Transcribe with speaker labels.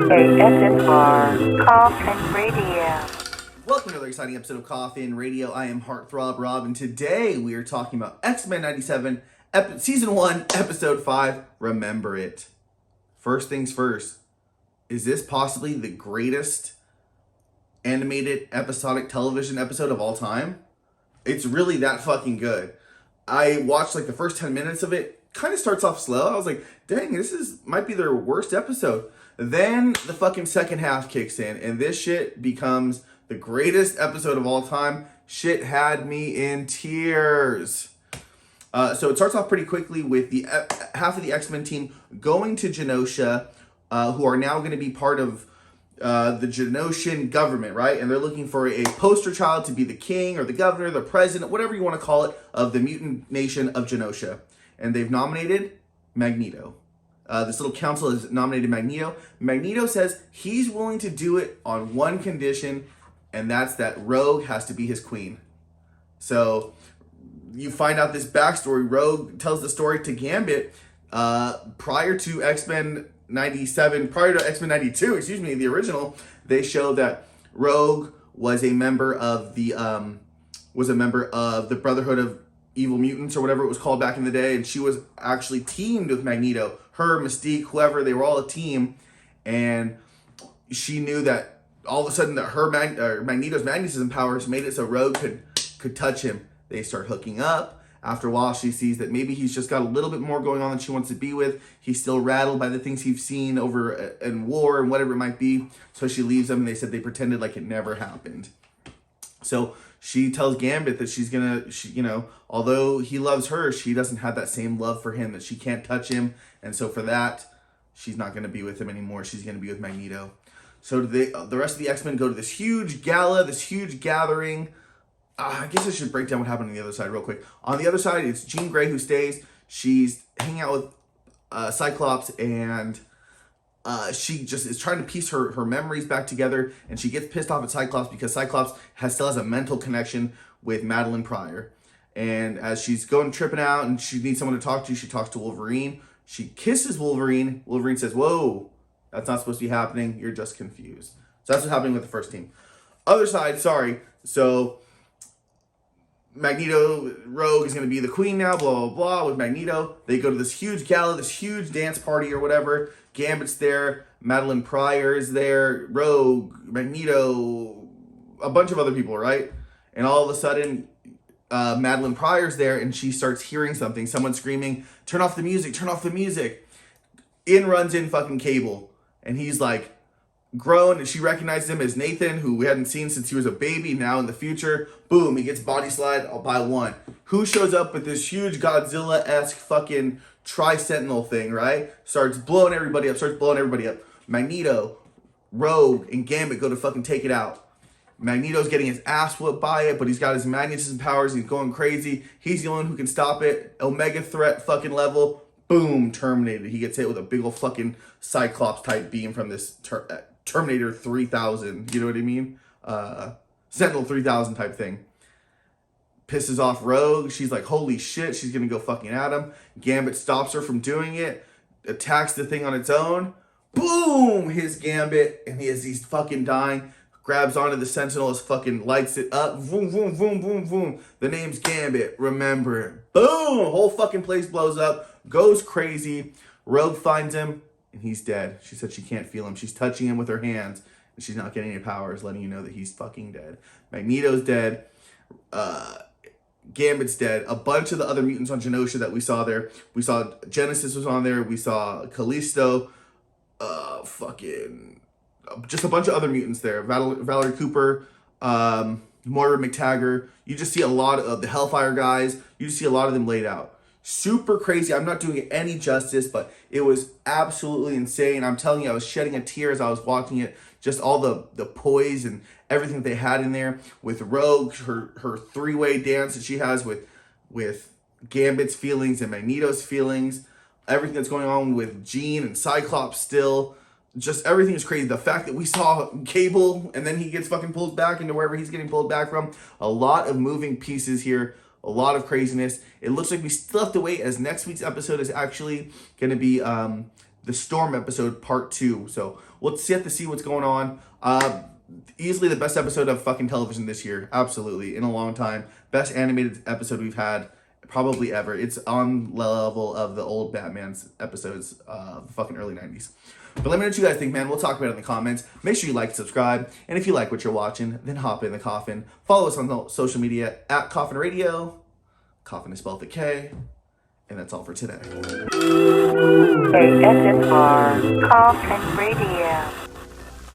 Speaker 1: ASMR Coffin Radio.
Speaker 2: Welcome to another exciting episode of Coffin Radio. I am Heartthrob Rob, and today we are talking about X-Men 97, Season 1, Episode 5, Remember It. First things first, is this possibly the greatest animated episodic television episode of all time? It's really that fucking good. I watched like the first 10 minutes of it. Kind of starts off slow. I was like, dang, might be their worst episode. Then the fucking second half kicks in, and this shit becomes the greatest episode of all time. Shit had me in tears. So it starts off pretty quickly with the half of the X-Men team going to Genosha, who are now going to be part of the Genosian government, right? And they're looking for a poster child to be the king or the governor, the president, whatever you want to call it, of the mutant nation of Genosha. And they've nominated Magneto. This little council has nominated Magneto. Magneto says he's willing to do it on one condition, and that's that Rogue has to be his queen. So you find out this backstory. Rogue tells the story to Gambit prior to X-Men 97, prior to X-Men 92, the original. They show that Rogue was a member of the Brotherhood of Evil Mutants, or whatever it was called back in the day, and she was actually teamed with Magneto. Her, Mystique, whoever, they were all a team, and she knew that all of a sudden that her Magneto's magnetism powers made it so Rogue could touch him. They start hooking up. After a while, she sees that maybe he's just got a little bit more going on than she wants to be with. He's still rattled by the things he's seen over in war and whatever it might be. So she leaves him, and they said they pretended like it never happened. So she tells Gambit that although he loves her, she doesn't have that same love for him, that she can't touch him. And so for that, she's not going to be with him anymore. She's going to be with Magneto. So the rest of the X-Men go to this huge gala, this huge gathering. I guess I should break down what happened on the other side real quick. On the other side, it's Jean Grey who stays. She's hanging out with Cyclops, and she just is trying to piece her memories back together, and she gets pissed off at Cyclops because Cyclops still has a mental connection with Madeline Pryor. And as she's tripping out and she needs someone to talk to, she talks to Wolverine. She kisses Wolverine. Wolverine says, "Whoa, that's not supposed to be happening. You're just confused." So that's what's happening with the first team. Other side, sorry. So Magneto, Rogue is going to be the queen now, blah, blah, blah, with Magneto. They go to this huge gala, this huge dance party or whatever. Gambit's there. Madeline Pryor is there. Rogue, Magneto, a bunch of other people, right? And all of a sudden, Madeline Pryor's there, and she starts hearing something. Someone screaming, "Turn off the music, turn off the music." Runs in fucking Cable, and he's like grown, and she recognizes him as Nathan, who we hadn't seen since he was a baby. Now in the future, boom, he gets body slide. I'll buy one. Who shows up with this huge Godzilla-esque fucking Tri-Sentinel thing, right? Starts blowing everybody up. Magneto, Rogue, and Gambit go to fucking take it out. Magneto's getting his ass whooped by it, but he's got his magnetism powers. He's going crazy. He's the only one who can stop it. Omega threat fucking level. Boom, terminated. He gets hit with a big old fucking Cyclops type beam from this Terminator 3000. You know what I mean? Sentinel 3000 type thing. Pisses off Rogue. She's like, holy shit. She's going to go fucking at him. Gambit stops her from doing it. Attacks the thing on its own. Boom! His Gambit. And he's fucking dying. Grabs onto the Sentinel, fucking lights it up. Vroom, vroom, vroom, vroom, vroom. The name's Gambit. Remember him. Boom! Whole fucking place blows up. Goes crazy. Rogue finds him, and he's dead. She said she can't feel him. She's touching him with her hands, and she's not getting any powers, letting you know that he's fucking dead. Magneto's dead. Gambit's dead. A bunch of the other mutants on Genosha that we saw there. We saw Genesis was on there. We saw Callisto. Just a bunch of other mutants there. Valerie Cooper, Moira McTaggart. You just see a lot of the Hellfire guys. You just see a lot of them laid out. Super crazy. I'm not doing it any justice, but it was absolutely insane. I'm telling you, I was shedding a tear as I was watching it. Just all the poise and everything that they had in there. With Rogue, her three-way dance that she has with Gambit's feelings and Magneto's feelings. Everything that's going on with Jean and Cyclops still. Just everything is crazy. The fact that we saw Cable and then he gets fucking pulled back into wherever he's getting pulled back from. A lot of moving pieces here. A lot of craziness. It looks like we still have to wait, as next week's episode is actually going to be the Storm episode part 2. So we'll have to see what's going on. Easily the best episode of fucking television this year. Absolutely. In a long time. Best animated episode we've had probably ever. It's on level of the old Batman's episodes of the fucking early 90s. But let me know what you guys think, man. We'll talk about it in the comments. Make sure you like, subscribe. And if you like what you're watching, then hop in the coffin. Follow us on the social media at Coffin Radio. Coffin is spelled with a K. And that's all for today.
Speaker 1: ASMR Coffin Radio.